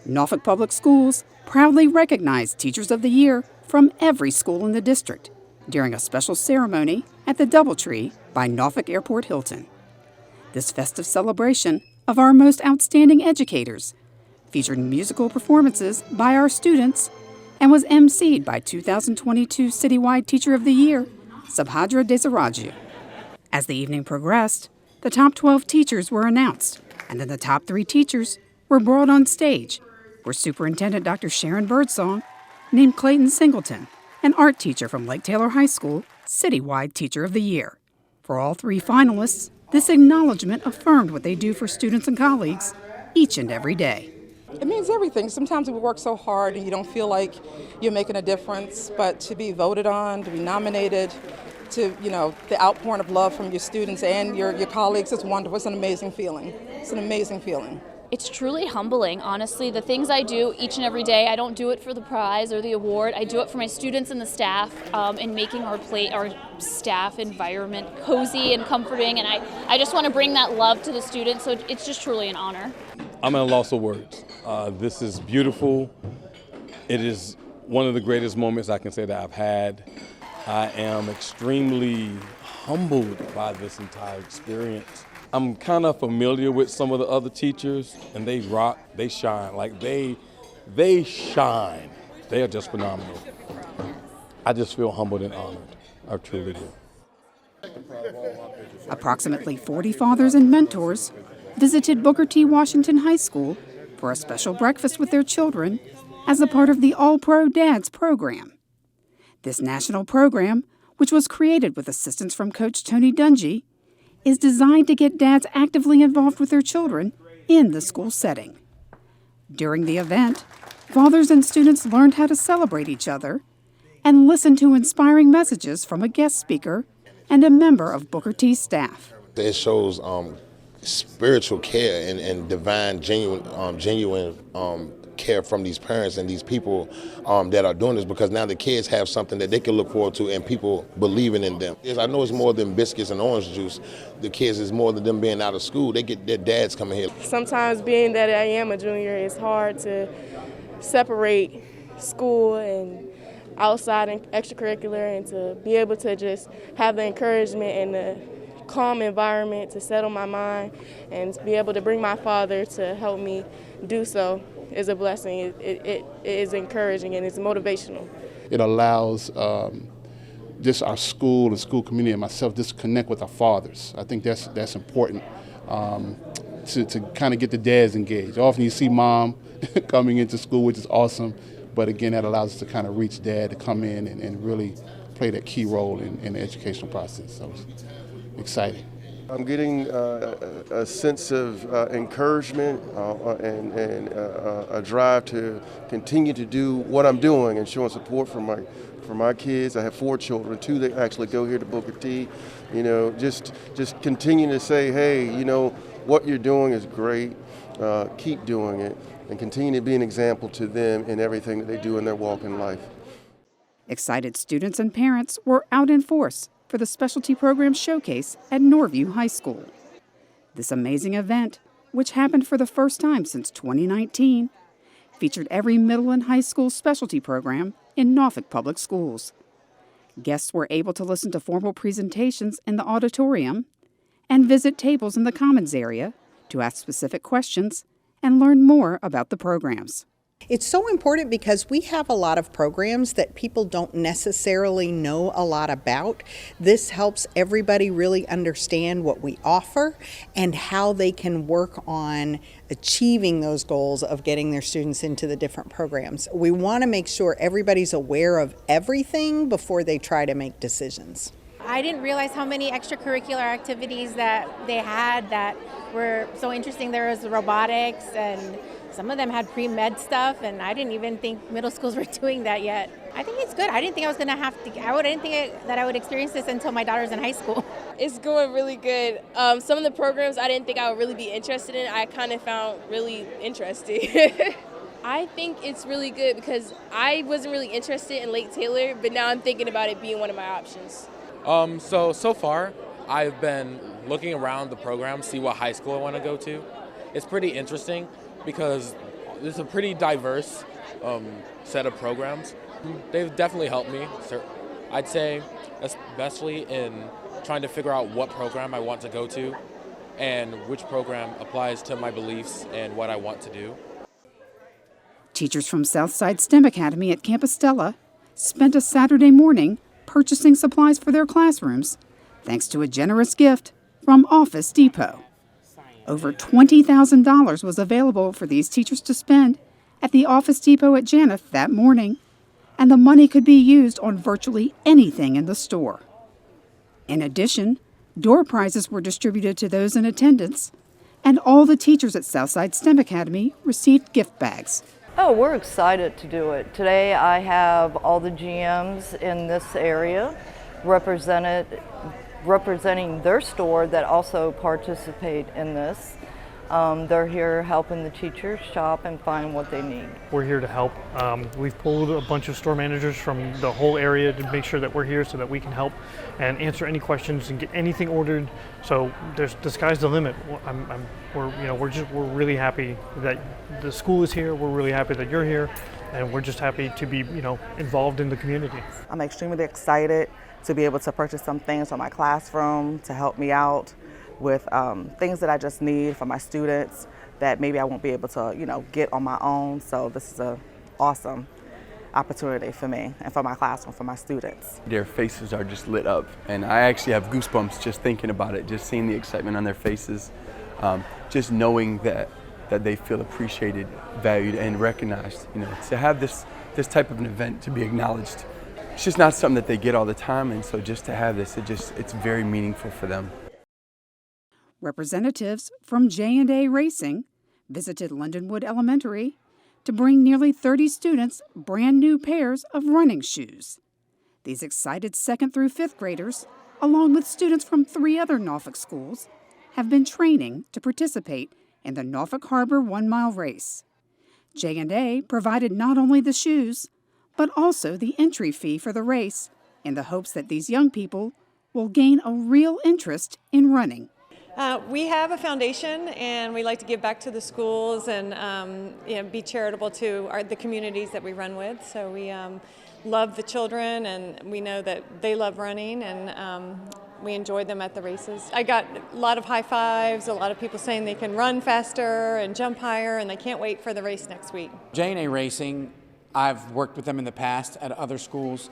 Norfolk Public Schools proudly recognized Teachers of the Year from every school in the district during a special ceremony at the Doubletree by Norfolk Airport Hilton. This festive celebration of our most outstanding educators featured musical performances by our students and was emceed by 2022 Citywide Teacher of the Year, Subhadra Desiraju. As the evening progressed, the top 12 teachers were announced, and then the top 3 teachers were brought on stage, where Superintendent Dr. Sharon Birdsong named Clayton Singleton, an art teacher from Lake Taylor High School, Citywide Teacher of the Year. For all 3 finalists, this acknowledgement affirmed what they do for students and colleagues each and every day. It means everything. Sometimes we work so hard and you don't feel like you're making a difference, but to be voted on, to be nominated, to, the outpouring of love from your students and your colleagues, it's wonderful. It's an amazing feeling. It's an amazing feeling. It's truly humbling, honestly. The things I do each and every day, I don't do it for the prize or the award. I do it for my students and the staff in making our staff environment cozy and comforting. And I just want to bring that love to the students, so it's just truly an honor. I'm at a loss of words. This is beautiful. It is one of the greatest moments I can say that I've had. I am extremely humbled by this entire experience. I'm kind of familiar with some of the other teachers, and they rock, they shine. Like they shine. They are just phenomenal. I just feel humbled and honored. I truly do. Approximately 40 fathers and mentors visited Booker T. Washington High School for a special breakfast with their children as a part of the All Pro Dads program. This national program, which was created with assistance from Coach Tony Dungy, is designed to get dads actively involved with their children in the school setting. During the event, fathers and students learned how to celebrate each other and listen to inspiring messages from a guest speaker and a member of Booker T's staff. It shows spiritual care and divine, genuine care from these parents and these people that are doing this, because now the kids have something that they can look forward to and people believing in them. I know it's more than biscuits and orange juice. The kids is more than them being out of school. They get their dads coming here. Sometimes being that I am a junior, it's hard to separate school and outside and extracurricular, and to be able to just have the encouragement and the calm environment to settle my mind and be able to bring my father to help me do so is a blessing. It is encouraging and it's motivational. It allows just our school and school community and myself just connect with our fathers. I think that's important to kind of get the dads engaged. Often you see mom coming into school, which is awesome, but again, that allows us to kind of reach dad to come in and really play that key role in the educational process. So it's exciting. I'm getting a sense of encouragement and a drive to continue to do what I'm doing and showing support for my kids. I have 4 children, 2 that actually go here to Booker T. Just continue to say, hey, what you're doing is great. Keep doing it and continue to be an example to them in everything that they do in their walk in life. Excited students and parents were out in force for the Specialty Program Showcase at Norview High School. This amazing event, which happened for the first time since 2019, featured every middle and high school specialty program in Norfolk Public Schools. Guests were able to listen to formal presentations in the auditorium and visit tables in the Commons area to ask specific questions and learn more about the programs. It's so important because we have a lot of programs that people don't necessarily know a lot about. This helps everybody really understand what we offer and how they can work on achieving those goals of getting their students into the different programs. We want to make sure everybody's aware of everything before they try to make decisions. I didn't realize how many extracurricular activities that they had that were so interesting. There was robotics, and some of them had pre-med stuff, and I didn't even think middle schools were doing that yet. I think it's good. I didn't think I was going to have to, I didn't think that I would experience this until my daughter's in high school. It's going really good. Some of the programs I didn't think I would really be interested in, I kind of found really interesting. I think it's really good because I wasn't really interested in Lake Taylor, but now I'm thinking about it being one of my options. So far, I've been looking around the program, see what high school I want to go to. It's pretty interesting because There's a pretty diverse set of programs. They've definitely helped me. I'd say, especially in trying to figure out what program I want to go to and which program applies to my beliefs and what I want to do. Teachers from Southside STEM Academy at Compostela spent a Saturday morning purchasing supplies for their classrooms, thanks to a generous gift from Office Depot. Over $20,000 was available for these teachers to spend at the Office Depot at Janeth that morning, and the money could be used on virtually anything in the store. In addition, door prizes were distributed to those in attendance, and all the teachers at Southside STEM Academy received gift bags. Oh, we're excited to do it. Today I have all the GMs in this area representing their store that also participate in this. They're here helping the teachers shop and find what they need. We're here to help. We've pulled a bunch of store managers from the whole area to make sure that we're here so that we can help and answer any questions and get anything ordered. So the sky's the limit. We're really happy that the school is here. We're really happy that you're here, and we're just happy to be involved in the community. I'm extremely excited to be able to purchase some things for my classroom to help me out with things that I just need for my students that maybe I won't be able to, get on my own. So this is an awesome opportunity for me and for my classroom, for my students. Their faces are just lit up, and I actually have goosebumps just thinking about it, just seeing the excitement on their faces, just knowing that they feel appreciated, valued, and recognized. To have this type of an event to be acknowledged, it's just not something that they get all the time, and so just to have this, it's very meaningful for them. Representatives from J&A Racing visited Lindenwood Elementary to bring nearly 30 students brand new pairs of running shoes. These excited 2nd through 5th graders, along with students from 3 other Norfolk schools, have been training to participate in the Norfolk Harbor 1-mile race. J&A provided not only the shoes, but also the entry fee for the race in the hopes that these young people will gain a real interest in running. We have a foundation, and we like to give back to the schools and be charitable to the communities that we run with. So we love the children, and we know that they love running, and we enjoy them at the races. I got a lot of high fives, a lot of people saying they can run faster and jump higher, and they can't wait for the race next week. J&A Racing, I've worked with them in the past at other schools.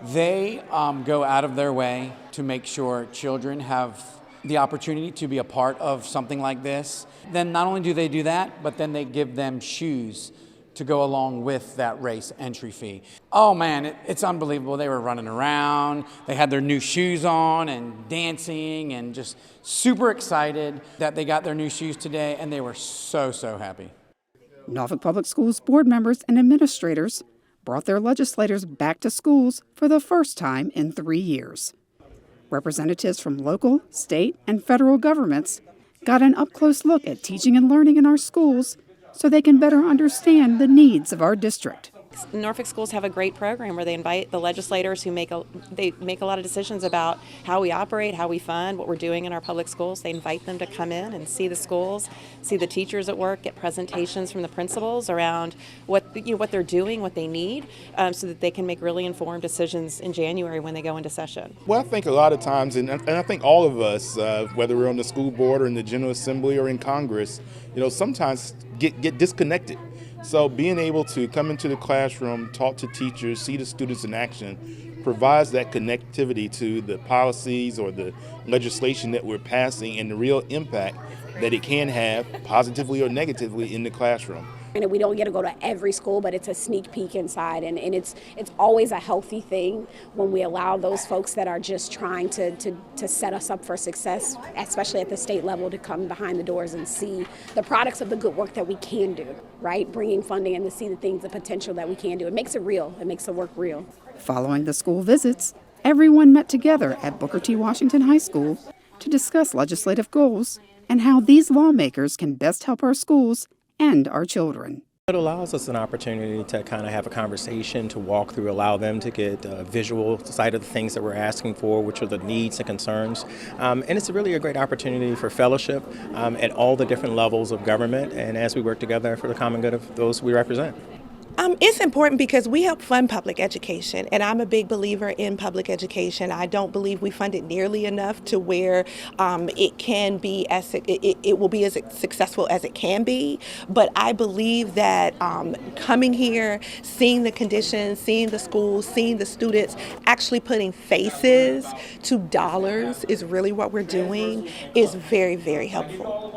They go out of their way to make sure children have the opportunity to be a part of something like this. Then not only do they do that, but then they give them shoes to go along with that race entry fee. Oh man, it's unbelievable. They were running around, they had their new shoes on and dancing and just super excited that they got their new shoes today, and they were so happy. Norfolk Public Schools board members and administrators brought their legislators back to schools for the first time in 3 years. Representatives from local, state, and federal governments got an up-close look at teaching and learning in our schools so they can better understand the needs of our district. Norfolk schools have a great program where they invite the legislators who make a lot of decisions about how we operate, how we fund, what we're doing in our public schools. They invite them to come in and see the schools, see the teachers at work, get presentations from the principals around what they're doing, what they need, so that they can make really informed decisions in January when they go into session. Well, I think a lot of times, and I think all of us, whether we're on the school board or in the General Assembly or in Congress, sometimes get disconnected. So being able to come into the classroom, talk to teachers, see the students in action, provides that connectivity to the policies or the legislation that we're passing and the real impact that it can have positively or negatively in the classroom. And we don't get to go to every school, but it's a sneak peek inside, and it's always a healthy thing when we allow those folks that are just trying to set us up for success, especially at the state level, to come behind the doors and see the products of the good work that we can do, right? Bringing funding and to see the things, the potential that we can do. It makes it real. It makes the work real. Following the school visits, everyone met together at Booker T. Washington High School to discuss legislative goals and how these lawmakers can best help our schools and our children. It allows us an opportunity to kind of have a conversation, to walk through, allow them to get a visual side of the things that we're asking for, which are the needs and concerns. And it's really a great opportunity for fellowship at all the different levels of government, and as we work together for the common good of those we represent. It's important because we help fund public education, and I'm a big believer in public education. I don't believe we fund it nearly enough to where it can be it will be as successful as it can be. But I believe that coming here, seeing the conditions, seeing the schools, seeing the students, actually putting faces to dollars is really what we're doing is very, very helpful.